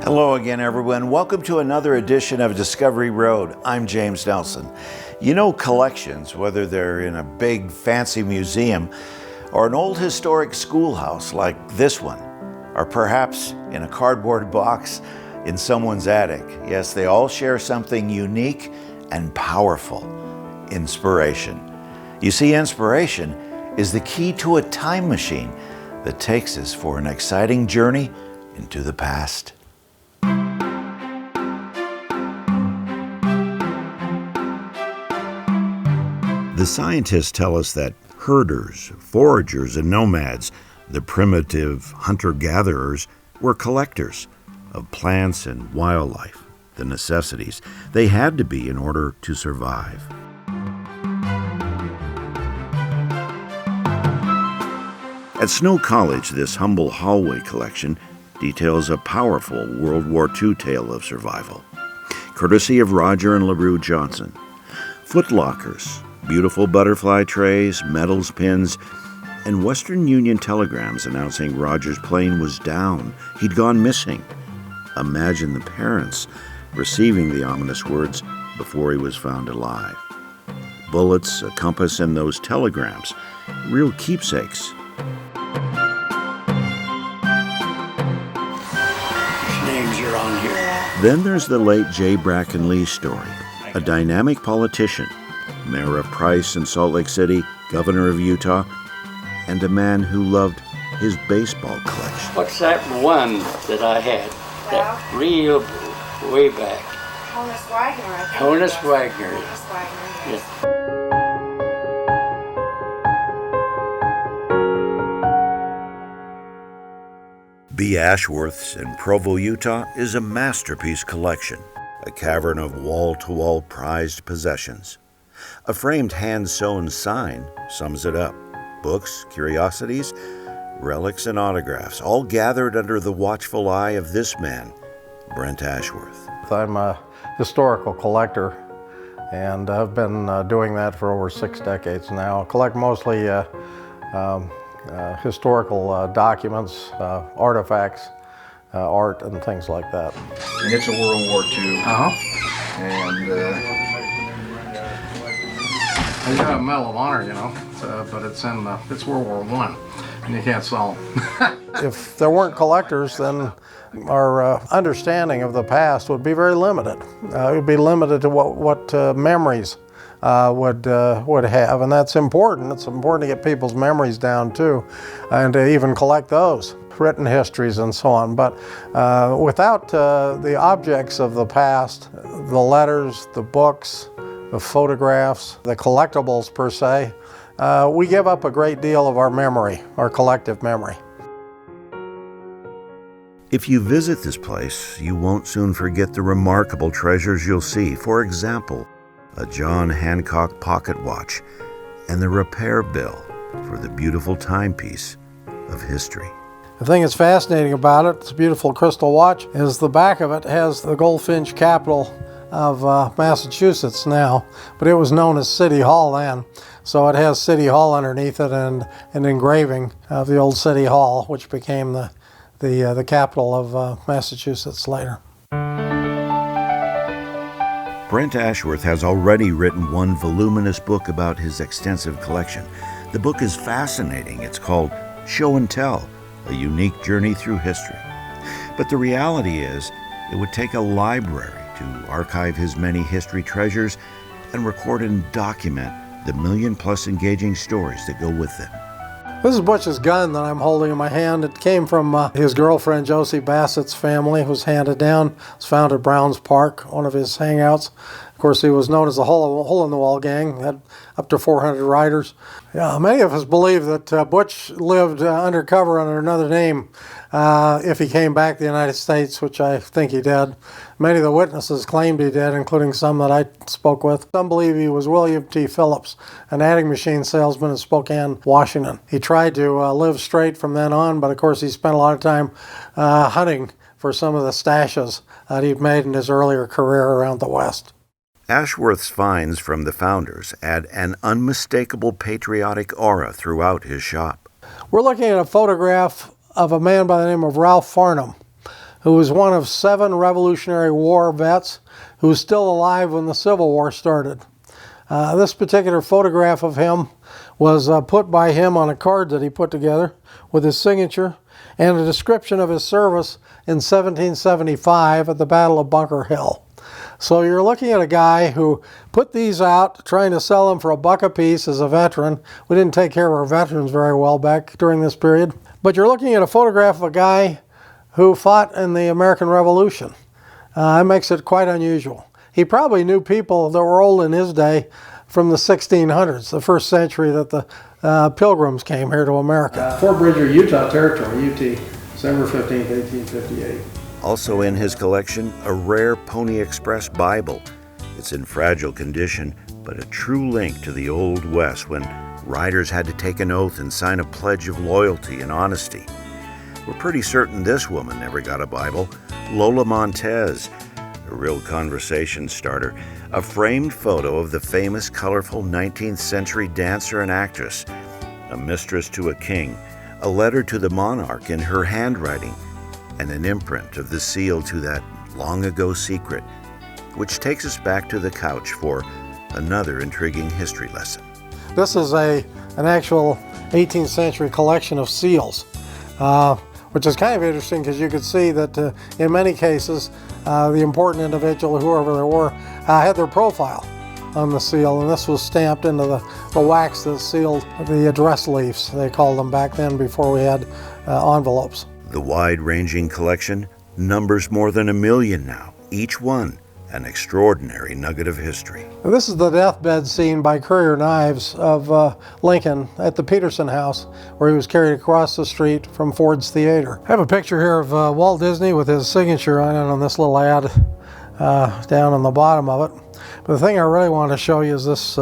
Hello again, everyone. Welcome to another edition of Discovery Road. I'm James Nelson. You know, collections, whether they're in a big fancy museum or an old historic schoolhouse like this one, or perhaps in a cardboard box in someone's attic. Yes, they all share something unique and powerful: inspiration. You see, inspiration is the key to a time machine that takes us for an exciting journey into the past. The scientists tell us that herders, foragers, and nomads, the primitive hunter-gatherers, were collectors of plants and wildlife, the necessities they had to be in order to survive. At Snow College, this humble hallway collection details a powerful World War II tale of survival, courtesy of Roger and LaRue Johnson. Footlockers, beautiful butterfly trays, medals, pins, and Western Union telegrams announcing Roger's plane was down. He'd gone missing. Imagine the parents receiving the ominous words before he was found alive. Bullets, a compass, and those telegrams, real keepsakes. Names are on here. Then there's the late J. Bracken Lee story, a dynamic politician, mayor of Price in Salt Lake City, governor of Utah, and a man who loved his baseball collection. What's that one that I had? That real way back. Honus Wagner, I think. Honus Wagner. Honus Wagner, yes. B. Ashworth's in Provo, Utah, is a masterpiece collection, a cavern of wall-to-wall prized possessions. A framed hand-sewn sign sums it up. Books, curiosities, relics, and autographs, all gathered under the watchful eye of this man, Brent Ashworth. I'm a historical collector, and I've been doing that for over 6 decades now. I collect mostly historical documents, artifacts, art, and things like that. And it's a World War II. And I got a Medal of Honor, you know, but it's World War I, and you can't sell them. If there weren't collectors, then our understanding of the past would be very limited. It would be limited to what memories would have, and that's important. It's important to get people's memories down too, and to even collect those written histories and so on. But without the objects of the past, the letters, the books, the photographs, the collectibles per se, we give up a great deal of our memory, our collective memory. If you visit this place, you won't soon forget the remarkable treasures you'll see. For example, a John Hancock pocket watch and the repair bill for the beautiful timepiece of history. The thing that's fascinating about it, it's a beautiful crystal watch, is the back of it has the goldfinch capital of Massachusetts now, but it was known as City Hall then. So it has City Hall underneath it and an engraving of the old City Hall, which became the capital of Massachusetts later. Brent Ashworth has already written one voluminous book about his extensive collection. The book is fascinating. It's called Show and Tell, a unique journey through history. But the reality is, it would take a library to archive his many history treasures and record and document the million-plus engaging stories that go with them. This is Butch's gun that I'm holding in my hand. It came from his girlfriend Josie Bassett's family. It was handed down. It was found at Browns Park, one of his hangouts. Of course, he was known as the Hole-in-the-Wall Gang, had up to 400 riders. Many of us believe that Butch lived undercover under another name if he came back to the United States, which I think he did. Many of the witnesses claimed he did, including some that I spoke with. Some believe he was William T. Phillips, an adding machine salesman in Spokane, Washington. He tried to live straight from then on, but of course he spent a lot of time hunting for some of the stashes that he'd made in his earlier career around the West. Ashworth's finds from the founders add an unmistakable patriotic aura throughout his shop. We're looking at a photograph of a man by the name of Ralph Farnham, who was one of 7 Revolutionary War vets who was still alive when the Civil War started. This particular photograph of him was put by him on a card that he put together with his signature and a description of his service in 1775 at the Battle of Bunker Hill. So you're looking at a guy who put these out, trying to sell them for $1 a piece as a veteran. We didn't take care of our veterans very well back during this period. But you're looking at a photograph of a guy who fought in the American Revolution. That makes it quite unusual. He probably knew people that were old in his day from the 1600s, the first century that the Pilgrims came here to America. Fort Bridger, Utah Territory, UT, December 15th, 1858. Also in his collection, a rare Pony Express Bible. It's in fragile condition, but a true link to the Old West when riders had to take an oath and sign a pledge of loyalty and honesty. We're pretty certain this woman never got a Bible. Lola Montez, a real conversation starter, a framed photo of the famous, colorful 19th century dancer and actress, a mistress to a king, a letter to the monarch in her handwriting, and an imprint of the seal to that long-ago secret, which takes us back to the couch for another intriguing history lesson. This is an actual 18th century collection of seals, which is kind of interesting because you could see that in many cases the important individual, whoever they were, had their profile on the seal, and this was stamped into the wax that sealed the address leaves, they called them back then before we had envelopes. The wide-ranging collection numbers more than 1 million now, each one an extraordinary nugget of history. This is the deathbed scene by Courier Knives of Lincoln at the Peterson House, where he was carried across the street from Ford's Theater. I have a picture here of Walt Disney with his signature on it on this little ad down on the bottom of it. But the thing I really want to show you is this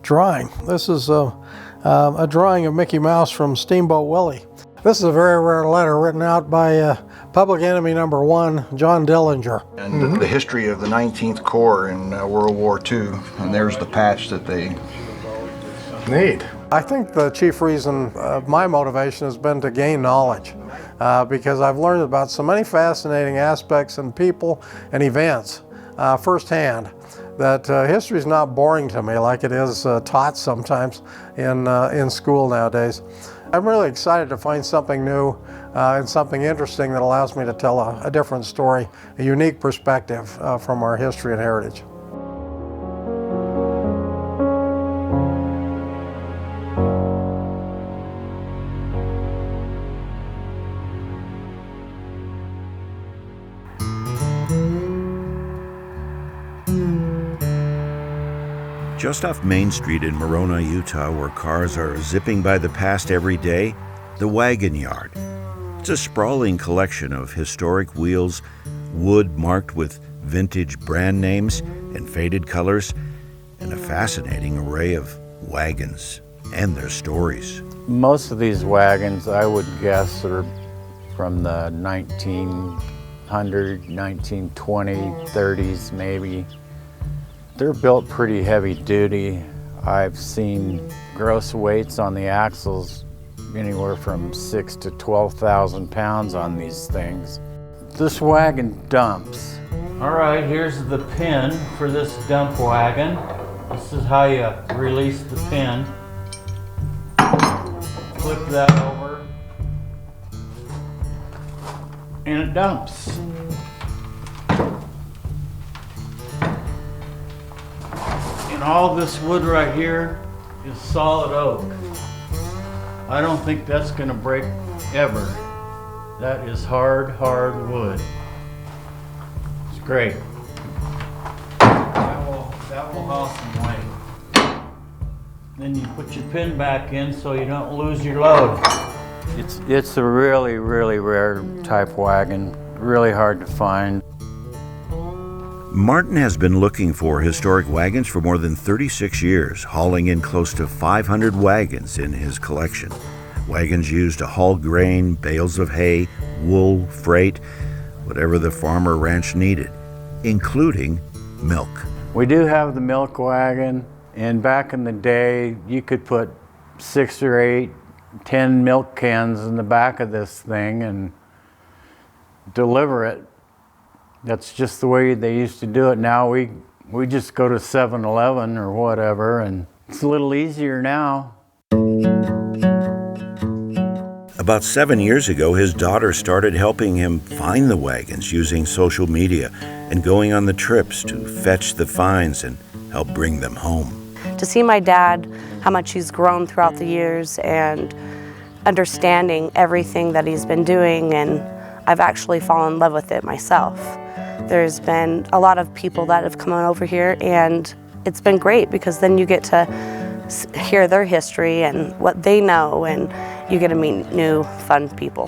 drawing. This is a drawing of Mickey Mouse from Steamboat Willie. This is a very rare letter written out by Public Enemy number 1, John Dillinger. And the history of the 19th Corps in World War II, and there's the patch that they need. I think the chief reason of my motivation has been to gain knowledge because I've learned about so many fascinating aspects and people and events firsthand that history is not boring to me like it is taught sometimes in school nowadays. I'm really excited to find something new and something interesting that allows me to tell a different story, a unique perspective from our history and heritage. Just off Main Street in Moroni, Utah, where cars are zipping by the past every day, the Wagon Yard. It's a sprawling collection of historic wheels, wood marked with vintage brand names and faded colors, and a fascinating array of wagons and their stories. Most of these wagons, I would guess, are from the 1900, 1920, 30s maybe. They're built pretty heavy duty. I've seen gross weights on the axles anywhere from 6,000 to 12,000 pounds on these things. This wagon dumps. All right, here's the pin for this dump wagon. This is how you release the pin. Flip that over, and it dumps. And all this wood right here is solid oak. I don't think that's gonna break ever. That is hard wood. It's great. That will haul some weight. Then you put your pin back in so you don't lose your load. It's a really rare type wagon, really hard to find. Martin has been looking for historic wagons for more than 36 years, hauling in close to 500 wagons in his collection. Wagons used to haul grain, bales of hay, wool, freight, whatever the farm or ranch needed, including milk. We do have the milk wagon, and back in the day, you could put 6 or 8, 10 milk cans in the back of this thing, and deliver it. That's just the way they used to do it. Now we just go to 7-Eleven or whatever, and it's a little easier now. About 7 years ago, his daughter started helping him find the wagons using social media and going on the trips to fetch the finds and help bring them home. To see my dad, how much he's grown throughout the years and understanding everything that he's been doing, and I've actually fallen in love with it myself. There's been a lot of people that have come on over here, and it's been great because then you get to hear their history and what they know, and you get to meet new, fun people.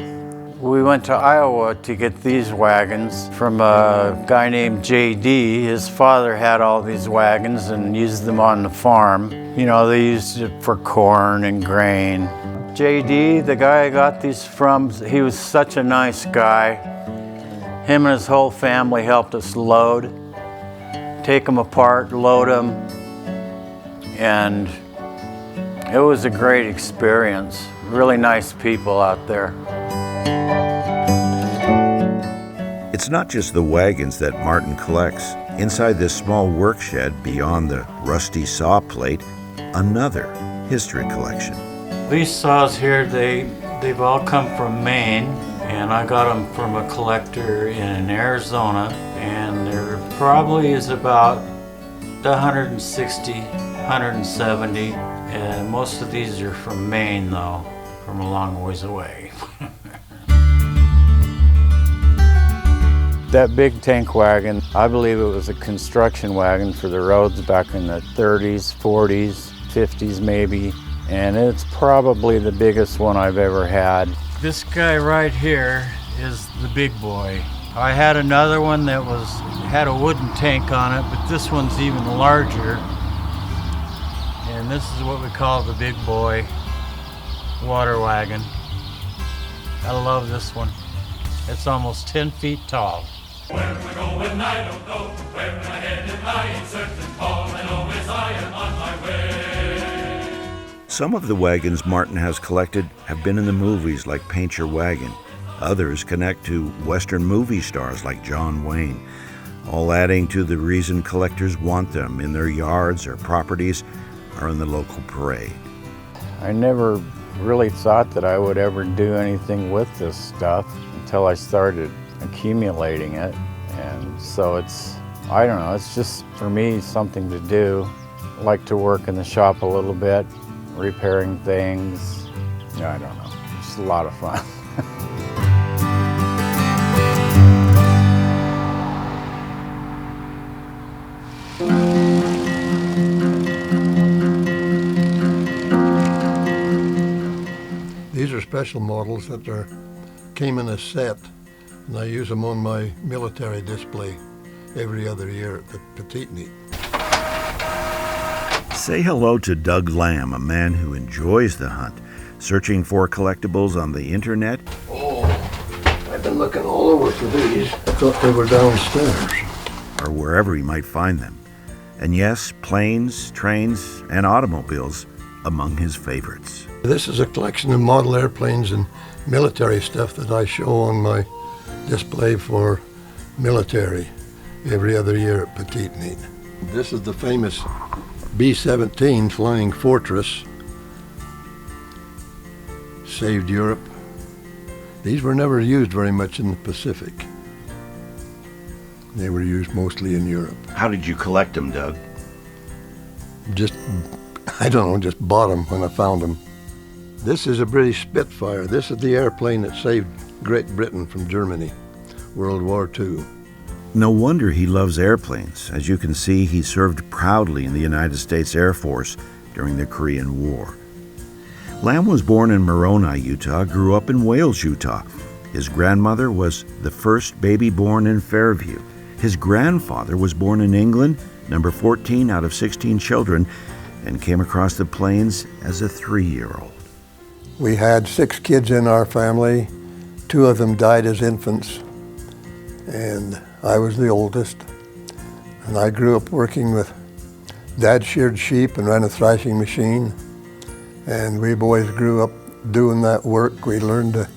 We went to Iowa to get these wagons from a guy named J.D. His father had all these wagons and used them on the farm. You know, they used it for corn and grain. J.D., the guy I got these from, he was such a nice guy. Him and his whole family helped us load, take them apart, load them, and it was a great experience. Really nice people out there. It's not just the wagons that Martin collects. Inside this small work shed beyond the rusty saw plate, another history collection. These saws here, they've all come from Maine, and I got them from a collector in Arizona, and there probably is about 160, 170, and most of these are from Maine though, from a long ways away. That big tank wagon, I believe it was a construction wagon for the roads back in the 30s, 40s, 50s maybe, and it's probably the biggest one I've ever had. This guy right here is the big boy. I had another one that had a wooden tank on it, but this one's even larger. And this is what we call the big boy water wagon. I love this one. It's almost 10 feet tall. Where am I going? I don't know. Where am I headed? I ain't certain. All I know is I am on my way. Some of the wagons Martin has collected have been in the movies like Paint Your Wagon. Others connect to Western movie stars like John Wayne, all adding to the reason collectors want them in their yards or properties or in the local parade. I never really thought that I would ever do anything with this stuff until I started accumulating it. And so I don't know, it's just for me something to do. I like to work in the shop a little bit, repairing things. I don't know, it's a lot of fun. These are special models that came in a set, and I use them on my military display every other year at the Petite Meet. Say hello to Doug Lamb, a man who enjoys the hunt, searching for collectibles on the internet. Oh, I've been looking all over for these. I thought they were downstairs. Or wherever he might find them. And yes, planes, trains, and automobiles among his favorites. This is a collection of model airplanes and military stuff that I show on my display for military every other year at Petite Meet. This is the famous B-17 Flying Fortress. Saved Europe. These were never used very much in the Pacific. They were used mostly in Europe. How did you collect them, Doug? Just bought them when I found them. This is a British Spitfire. This is the airplane that saved Great Britain from Germany, World War II. No wonder he loves airplanes. As you can see, he served proudly in the United States Air Force during the Korean War. Lamb was born in Moroni, Utah, grew up in Wales, Utah. His grandmother was the first baby born in Fairview. His grandfather was born in England, number 14 out of 16 children, and came across the plains as a 3-year-old. We had 6 kids in our family. 2 of them died as infants, and I was the oldest. And I grew up working with Dad sheared sheep and ran a thrashing machine, and we boys grew up doing that work. We learned to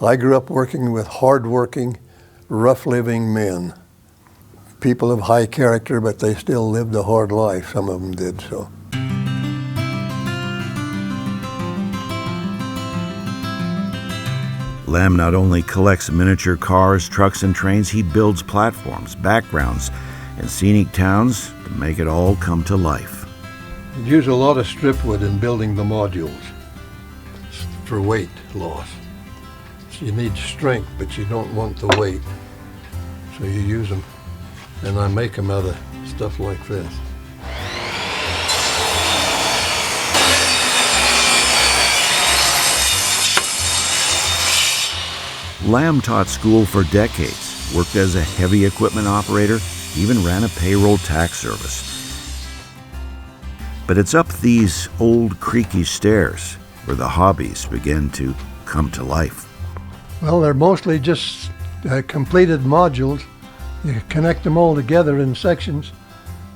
I grew up working with hard-working, rough-living men. People of high character, but they still lived a hard life. Some of them did so. Lamb not only collects miniature cars, trucks, and trains, he builds platforms, backgrounds, and scenic towns to make it all come to life. You use a lot of strip wood in building the modules for weight loss. So you need strength, but you don't want the weight. So you use them, and I make them out of stuff like this. Lamb taught school for decades, worked as a heavy equipment operator, even ran a payroll tax service. But it's up these old creaky stairs where the hobbies begin to come to life. Well, they're mostly just completed modules. You connect them all together in sections,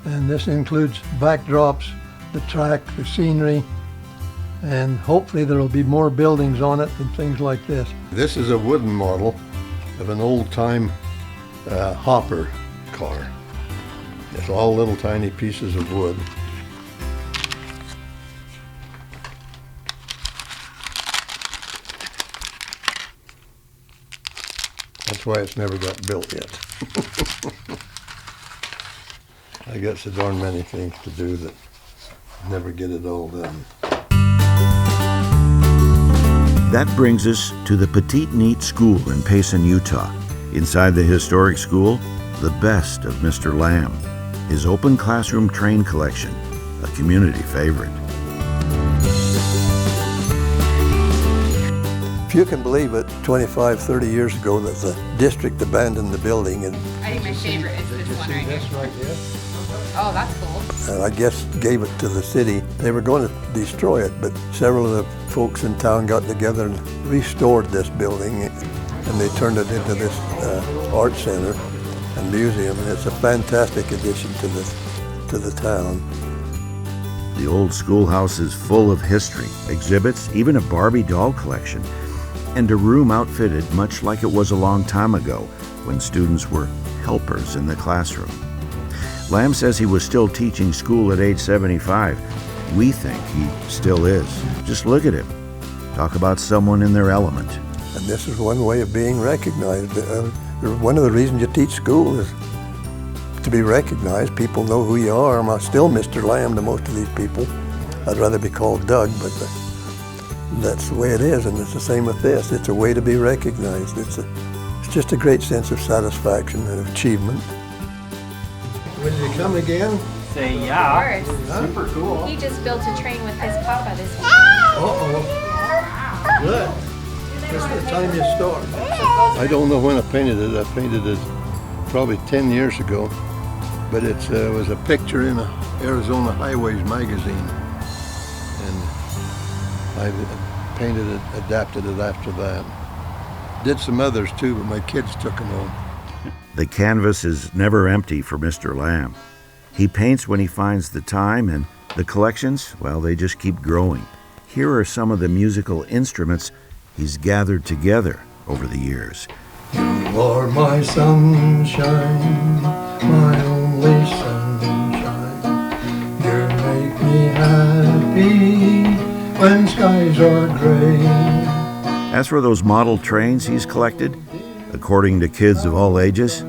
and this includes backdrops, the track, the scenery, and hopefully there will be more buildings on it and things like this. This is a wooden model of an old-time hopper car. It's all little tiny pieces of wood. That's why it's never got built yet. I got so darn many things to do that never get it all done. That brings us to the Petite Neat School in Payson, Utah. Inside the historic school, the best of Mr. Lamb, his open classroom train collection, a community favorite. If you can believe it, 25, 30 years ago that the district abandoned the building and I think my favorite is this one right here. this right here. Oh, that's cool. I guess gave it to the city. They were going to destroy it, but several of the folks in town got together and restored this building, and they turned it into this art center and museum, and it's a fantastic addition to the town. The old schoolhouse is full of history, exhibits, even a Barbie doll collection, and a room outfitted much like it was a long time ago when students were helpers in the classroom. Lamb says he was still teaching school at age 75. We think he still is. Just look at him. Talk about someone in their element. And this is one way of being recognized. One of the reasons you teach school is to be recognized. People know who you are. I'm still Mr. Lamb to most of these people. I'd rather be called Doug, but that's the way it is, and it's the same with this. It's a way to be recognized. It's just a great sense of satisfaction and achievement. Will you come again? Say yeah. Of course. Super cool. He just built a train with his papa this week. Uh-oh. Good. This is the time you start. I don't know when I painted it. I painted it probably 10 years ago. But it was a picture in a Arizona Highways magazine. And I painted it, adapted it after that. Did some others too, but my kids took them on. The canvas is never empty for Mr. Lamb. He paints when he finds the time, and the collections, well, they just keep growing. Here are some of the musical instruments he's gathered together over the years. You are my sunshine, my only sunshine. You make me happy when skies are gray. As for those model trains he's collected, according to kids of all ages,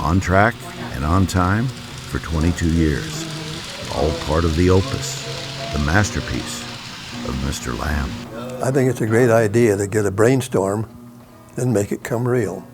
on track and on time for 22 years. All part of the opus, the masterpiece of Mr. Lamb. I think it's a great idea to get a brainstorm and make it come real.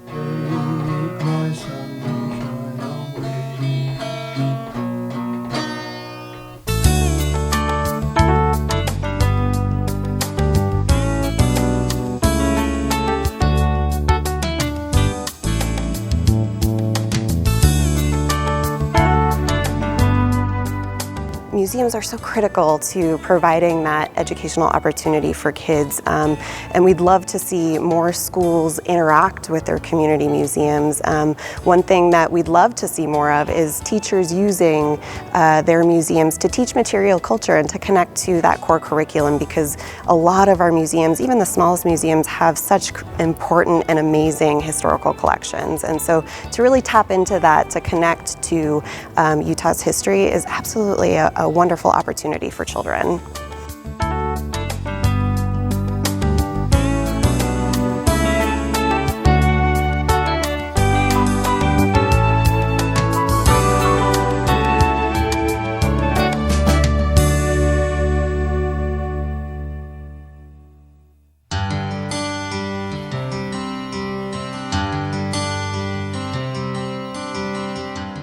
museums are so critical to providing that educational opportunity for kids, and we'd love to see more schools interact with their community museums. One thing that we'd love to see more of is teachers using their museums to teach material culture and to connect to that core curriculum, because a lot of our museums, even the smallest museums, have such important and amazing historical collections. And so to really tap into that, to connect to Utah's history is absolutely a wonderful opportunity for children.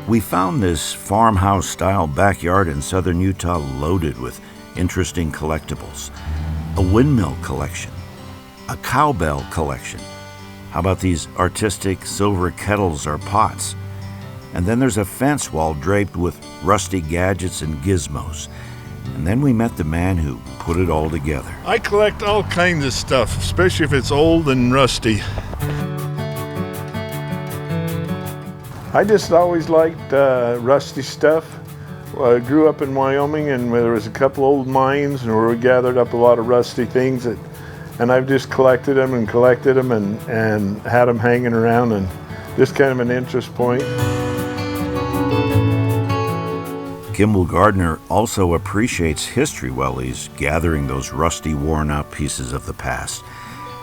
We found this farmhouse-style backyard in southern Utah loaded with interesting collectibles. A windmill collection, a cowbell collection. How about these artistic silver kettles or pots? And then there's a fence wall draped with rusty gadgets and gizmos. And then we met the man who put it all together. I collect all kinds of stuff, especially if it's old and rusty. I just always liked rusty stuff. I grew up in Wyoming, and there was a couple old mines and where we gathered up a lot of rusty things, and I've just collected them and had them hanging around, and just kind of an interest point. Kimball Gardner also appreciates history while he's gathering those rusty, worn-out pieces of the past.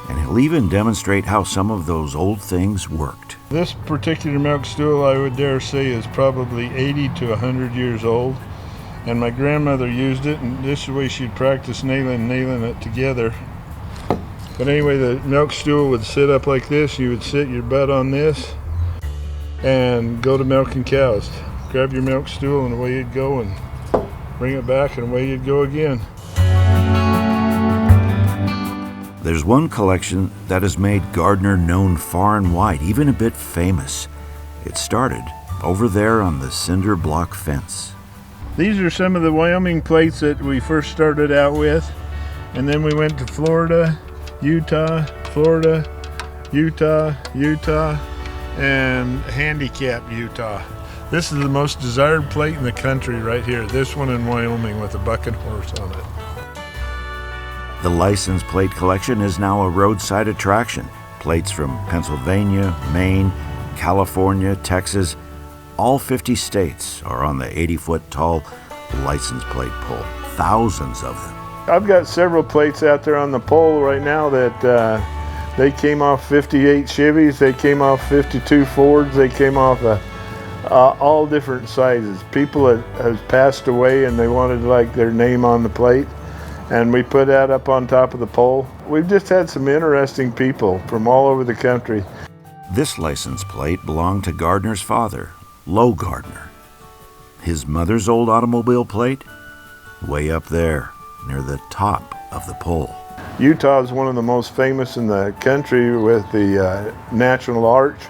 And he'll even demonstrate how some of those old things worked. This particular milk stool, I would dare say, is probably 80 to 100 years old. And my grandmother used it, and this is the way she'd practice nailing it together. But anyway, the milk stool would sit up like this. You would sit your butt on this and go to milking cows. Grab your milk stool and away you'd go, and bring it back and away you'd go again. There's one collection that has made Gardner known far and wide, even a bit famous. It started over there on the cinder block fence. These are some of the Wyoming plates that we first started out with, and then we went to Florida, Utah, and handicapped Utah. This is the most desired plate in the country right here, this one in Wyoming with a bucking horse on it. The license plate collection is now a roadside attraction. Plates from Pennsylvania, Maine, California, Texas, all 50 states are on the 80-foot tall license plate pole. Thousands of them. I've got several plates out there on the pole right now that they came off 58 Chevys, they came off 52 Fords, they came off all different sizes. People that have passed away and they wanted like their name on the plate, and we put that up on top of the pole. We've just had some interesting people from all over the country. This license plate belonged to Gardner's father, Low Gardner. His mother's old automobile plate, way up there, near the top of the pole. Utah is one of the most famous in the country with the National Arch.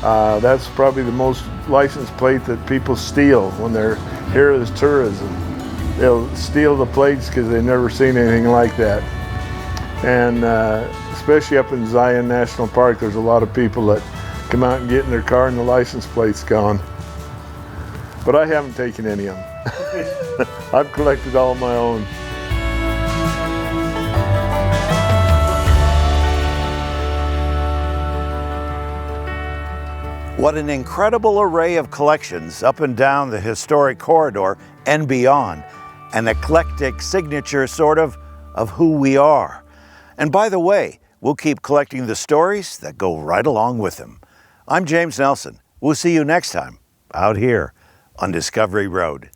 That's probably the most license plate that people steal when they're here as tourism. They'll steal the plates because they've never seen anything like that. And especially up in Zion National Park, there's a lot of people that come out and get in their car and the license plate's gone. But I haven't taken any of them. I've collected all my own. What an incredible array of collections up and down the historic corridor and beyond. An eclectic signature, sort of who we are. And by the way, we'll keep collecting the stories that go right along with them. I'm James Nelson. We'll see you next time out here on Discovery Road.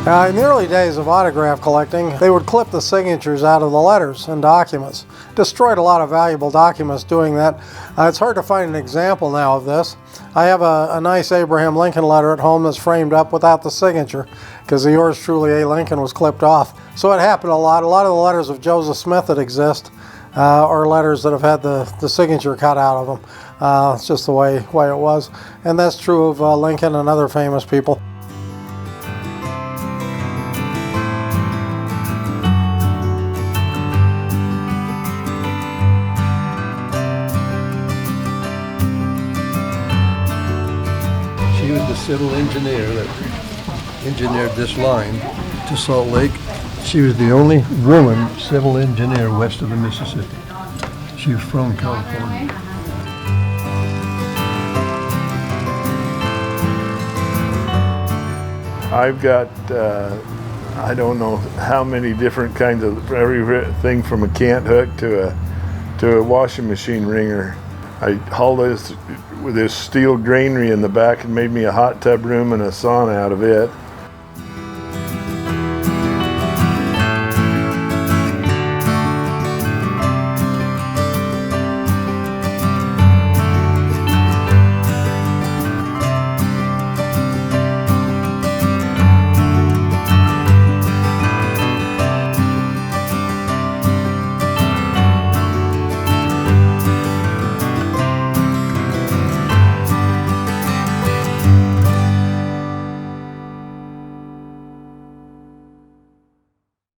In the early days of autograph collecting, they would clip the signatures out of the letters and documents. Destroyed a lot of valuable documents doing that. It's hard to find an example now of this. I have a nice Abraham Lincoln letter at home that's framed up without the signature because the yours truly A. Lincoln was clipped off. So it happened a lot. A lot of the letters of Joseph Smith that exist are letters that have had the signature cut out of them. It's just the way it was. And that's true of Lincoln and other famous people. She was the civil engineer that engineered this line to Salt Lake. She was the only woman civil engineer west of the Mississippi. She was from California. I've got, I don't know how many different kinds of, everything from a cant hook to a washing machine wringer. I hauled this with this steel granary in the back and made me a hot tub room and a sauna out of it.